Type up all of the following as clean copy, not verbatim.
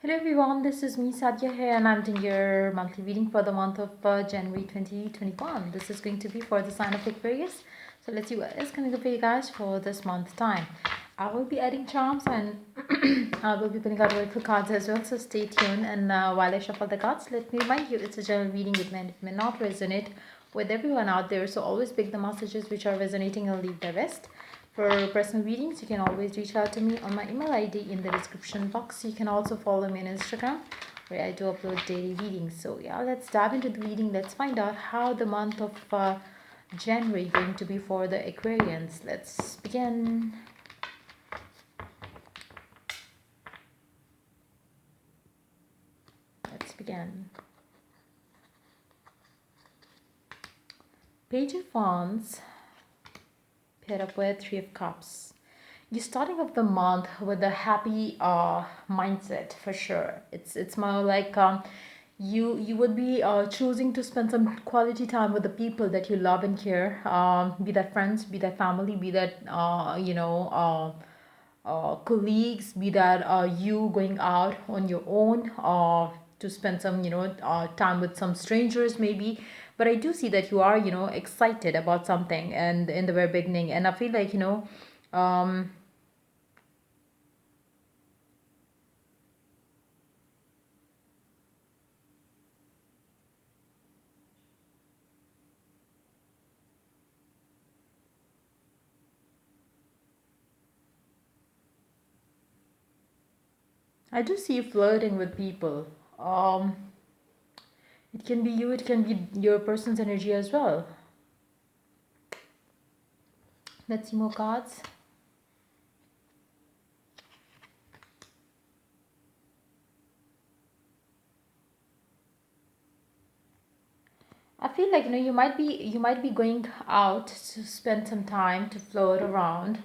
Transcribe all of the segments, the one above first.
Hello everyone, this is me Sadia here and I'm doing your monthly reading for the month of January 2021. This is going to be for the sign of Aquarius. So let's see what is going to go for you guys for this month's time. I will be adding charms and I will be putting out oracle cards as well. So stay tuned and while I shuffle the cards, let me remind you it's a general reading. It may not resonate with everyone out there. So always pick the messages which are resonating and leave the rest. For personal readings, you can always reach out to me on my email ID in the description box. You can also follow me on Instagram where I do upload daily readings. So yeah, let's dive into the reading. Let's find out how the month of January going to be for the Aquarians. Let's begin. Let's begin. Page of Wands paired up with Three of Cups. You're starting off the month with a happy mindset for sure. It's more like you would be choosing to spend some quality time with the people that you love and care. Be that friends, be that family, be that colleagues, be that you going out on your own to spend some time with some strangers maybe. But I do see that you are excited about something and in the very beginning, and I feel like um I do see you flirting with people. It can be you, it can be your person's energy as well. Let's see more cards. I feel like you might be going out to spend some time to float around,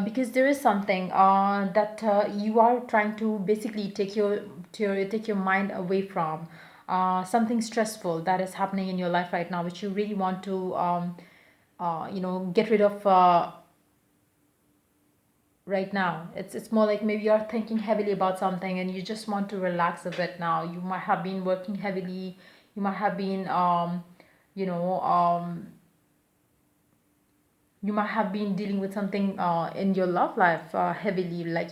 because there is something that you are trying to basically take your mind away from something stressful that is happening in your life right now, which you really want to get rid of right now. It's more like maybe you're thinking heavily about something and you just want to relax a bit now. You might have been working heavily. You might have been you know you might have been dealing with something in your love life heavily, like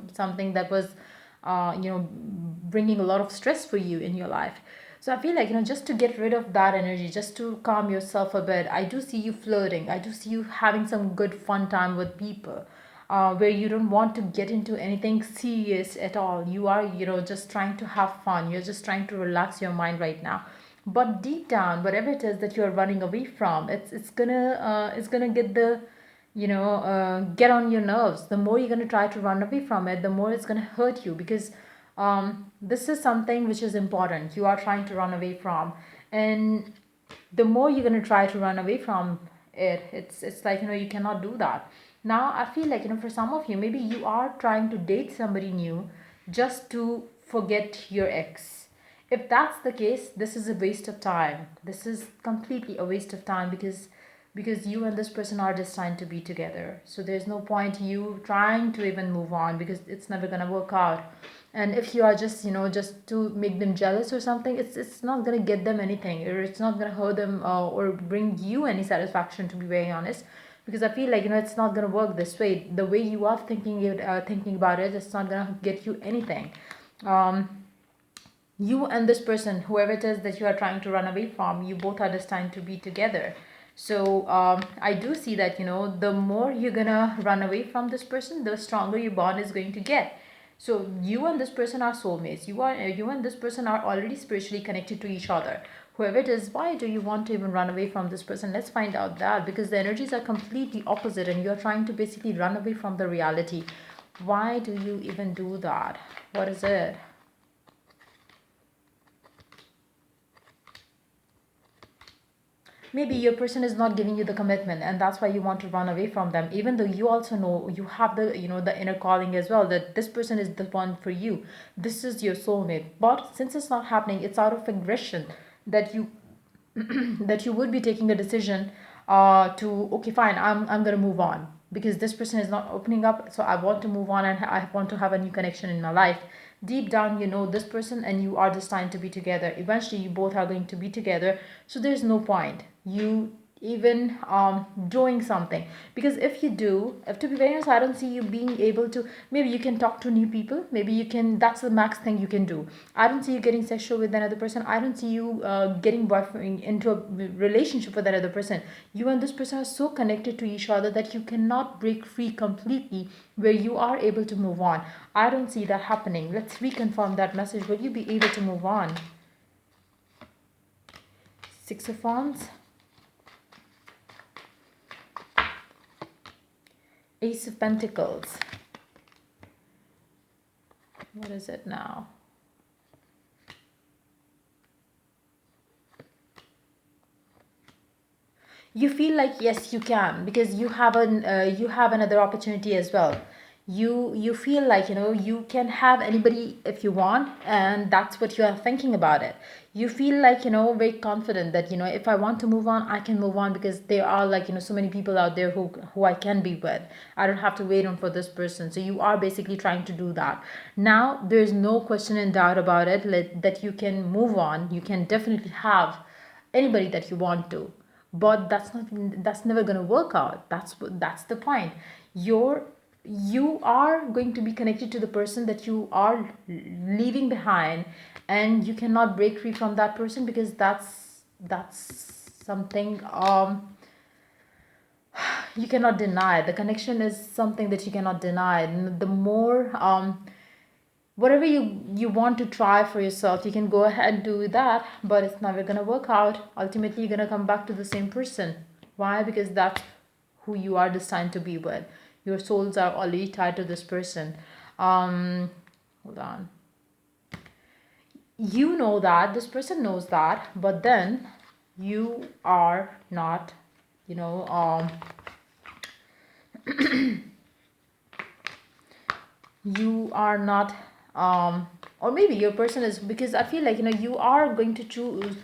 something that was bringing a lot of stress for you in your life. So I feel like just to get rid of that energy, just to calm yourself a bit, I do see you flirting. I do see you having some good fun time with people, where you don't want to get into anything serious at all. You are just trying to have fun. You're just trying to relax your mind right now. But deep down, whatever it is that you're running away from, it's gonna get the get on your nerves. The more you're gonna try to run away from it, the more it's gonna hurt you, because this is something which is important. You are trying to run away from, and the more you're gonna try to run away from it, it's like you cannot do that. Now I feel like for some of you, maybe you are trying to date somebody new just to forget your ex. If that's the case, this is a waste of time. This is completely a waste of time, because you and this person are destined to be together. So there's no point you trying to even move on, because it's never gonna work out. And if you are just just to make them jealous or something, it's not gonna get them anything, or it's not gonna hurt them or bring you any satisfaction, to be very honest. Because I feel like it's not gonna work this way. The way you are thinking about it, it's not gonna get you anything. um you and this person, whoever it is that you are trying to run away from, you both are destined to be together. So I do see that the more you're gonna run away from this person, the stronger your bond is going to get. So you and this person are soulmates. You and this person are already spiritually connected to each other. Whoever it is, why do you want to even run away from this person? Let's find out that, because the energies are completely opposite and you're trying to basically run away from the reality. Why do you even do that? What is it? Maybe your person is not giving you the commitment, and that's why you want to run away from them, even though you also know you have the inner calling as well, that this person is the one for you. This is your soulmate. But since it's not happening, it's out of aggression that you that you would be taking a decision to, okay, fine, I'm gonna move on, because this person is not opening up, so I want to move on and I want to have a new connection in my life. Deep down, you know this person and you are destined to be together. Eventually you both are going to be together, so there's no point you even doing something, because if you do, if to be very honest, I don't see you being able to. Maybe you can talk to new people, maybe you can, that's the max thing you can do. I don't see you getting sexual with another person. I don't see you getting boyfriend into a relationship with another person. You and this person are so connected to each other that you cannot break free completely where you are able to move on. I don't see that happening. Let's reconfirm that message. Will you be able to move on? Six of Wands, Ace of Pentacles. What is it now? You feel like yes you can, because you have an you have another opportunity as well. You feel like, you know, you can have anybody if you want, and that's what you are thinking about it. You feel like, you know, very confident that, you know, if I want to move on, I can move on, because there are, like, you know, so many people out there who I can be with. I don't have to wait on for this person. So you are basically trying to do that. Now there's no question and doubt about it, that you can move on. You can definitely have anybody that you want to, but that's never going to work out. That's the point. You are going to be connected to the person that you are leaving behind, and you cannot break free from that person, because that's something you cannot deny. The connection is something that you cannot deny. And the more whatever you want to try for yourself, you can go ahead and do that, but it's never going to work out. Ultimately you're going to come back to the same person. Why? Because that's who you are destined to be with. Your souls are already tied to this person. Hold on. You know that this person knows that, but then you are not, you know, you are not, or maybe your person is, because I feel like, you know, you are going to choose,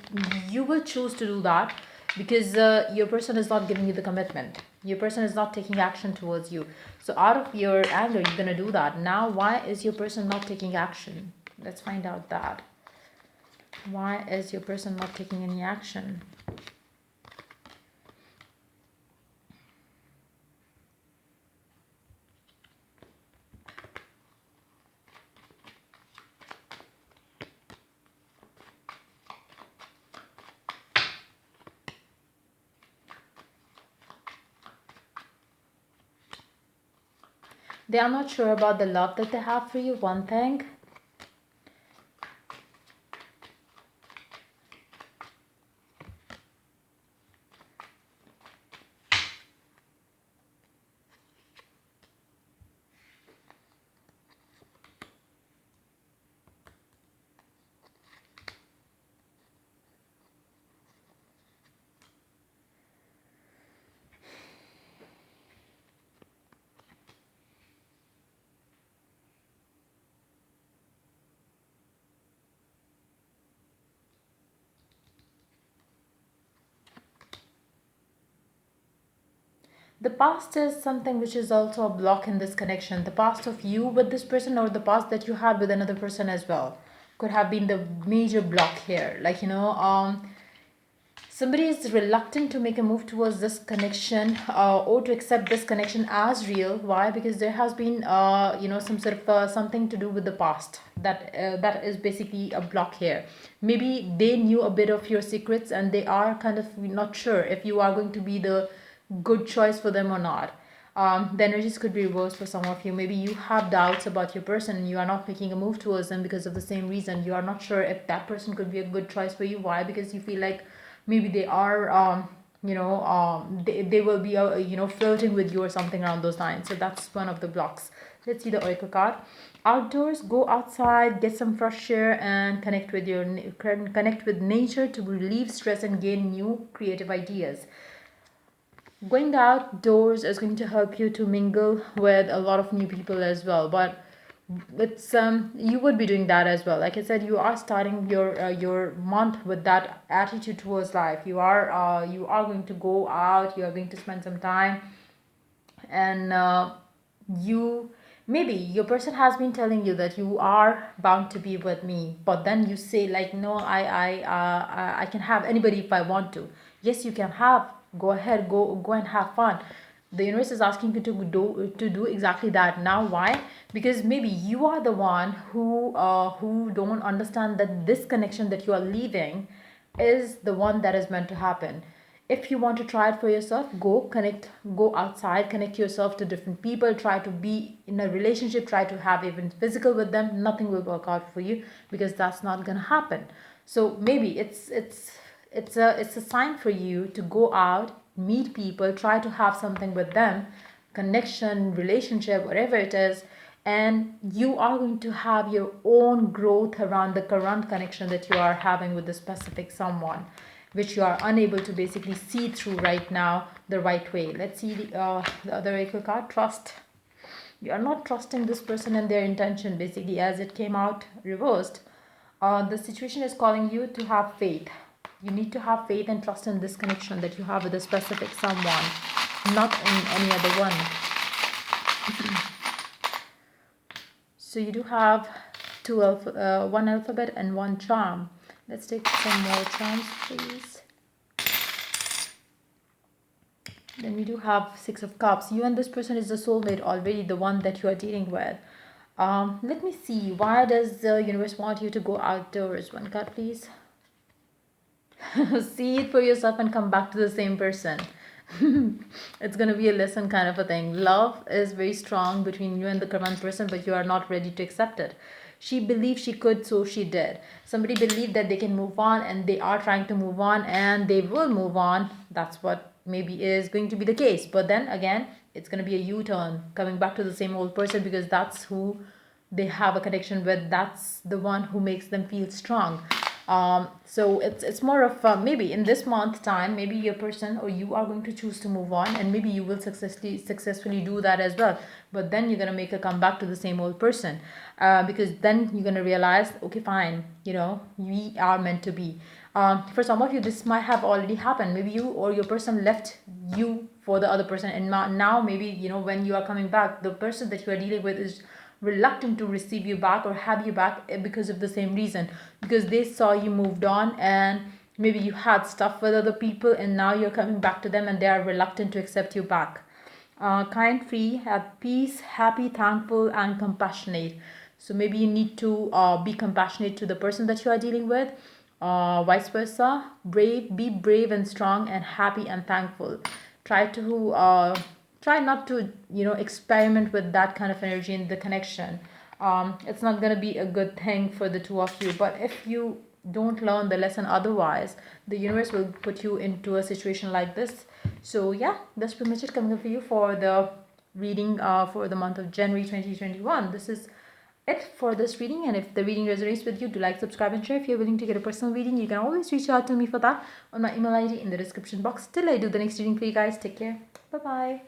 you will choose to do that, because your person is not giving you the commitment. Your person is not taking action towards you. So out of your anger you're going to do that. Now why is your person not taking action? Let's find out that. Why is your person not taking any action? They are not sure about the love that they have for you, one thing. The past is something which is also a block in this connection. The past of you with this person, or the past that you had with another person as well, could have been the major block here. Like, you know, somebody is reluctant to make a move towards this connection, or to accept this connection as real. Why? Because there has been you know, some sort of something to do with the past, that is basically a block here. Maybe they knew a bit of your secrets, and they are kind of not sure if you are going to be the good choice for them or not. The energies could be reversed for some of you. Maybe you have doubts about your person and you are not making a move towards them because of the same reason. You are not sure if that person could be a good choice for you. Why? Because you feel like maybe they are you know, they will be you know, flirting with you or something around those lines. So that's one of the blocks. Let's see the oracle card. Outdoors, go outside, get some fresh air, and connect with connect with nature to relieve stress and gain new creative ideas. Going outdoors is going to help you to mingle with a lot of new people as well, but it's you would be doing that as well. Like I said, you are starting your month with that attitude towards life. You are going to go out, you are going to spend some time and you, maybe your person has been telling you that you are bound to be with me, but then you say like, no, I can have anybody if I want to. Yes, you can have, go ahead, go and have fun. The universe is asking you to do exactly that now. Why? Because maybe you are the one who don't understand that this connection that you are leaving is the one that is meant to happen. If you want to try it for yourself, go connect, go outside, connect yourself to different people, try to be in a relationship, try to have even physical with them. Nothing will work out for you, because that's not going to happen. So maybe it's a sign for you to go out, meet people, try to have something with them, connection, relationship, whatever it is, and you are going to have your own growth around the current connection that you are having with the specific someone, which you are unable to basically see through right now the right way. Let's see the other oracle card. Trust. You are not trusting this person and their intention, basically, as it came out reversed. The situation is calling you to have faith. You need to have faith and trust in this connection that you have with a specific someone, not in any other one. So you do have one alphabet and one charm. Let's take some more charms, please. Then we do have Six of Cups. You and this person is the soulmate already, the one that you are dealing with. Let me see. Why does the universe want you to go outdoors? One card, please. See it for yourself and come back to the same person. It's going to be a lesson kind of a thing. Love is very strong between you and the current person, but you are not ready to accept it. She believed she could, so she did. Somebody believed that they can move on, and they are trying to move on, and they will move on. That's what maybe is going to be the case. But then again, it's going to be a U-turn, coming back to the same old person, because that's who they have a connection with. That's the one who makes them feel strong. So it's more of maybe in this month time, maybe your person or you are going to choose to move on, and maybe you will successfully do that as well. But then you're gonna make a comeback to the same old person, because then you're gonna realize, okay, fine, we are meant to be. For some of you, this might have already happened. Maybe you or your person left you for the other person, and now maybe when you are coming back, the person that you are dealing with is reluctant to receive you back or have you back, because of the same reason, because they saw you moved on, and maybe you had stuff with other people, and now you're coming back to them and they are reluctant to accept you back. Kind, free, at peace, happy, thankful, and compassionate. So maybe you need to be compassionate to the person that you are dealing with. Vice versa, be brave and strong and happy and thankful. Try not to experiment with that kind of energy in the connection. It's not going to be a good thing for the two of you. But if you don't learn the lesson otherwise, the universe will put you into a situation like this. So yeah, that's pretty much it coming up for you for the reading for the month of January 2021. This is it for this reading, and if the reading resonates with you, do like, subscribe, and share. If you're willing to get a personal reading, you can always reach out to me for that on my email ID in the description box. Till I do the next reading for you guys, take care. Bye bye.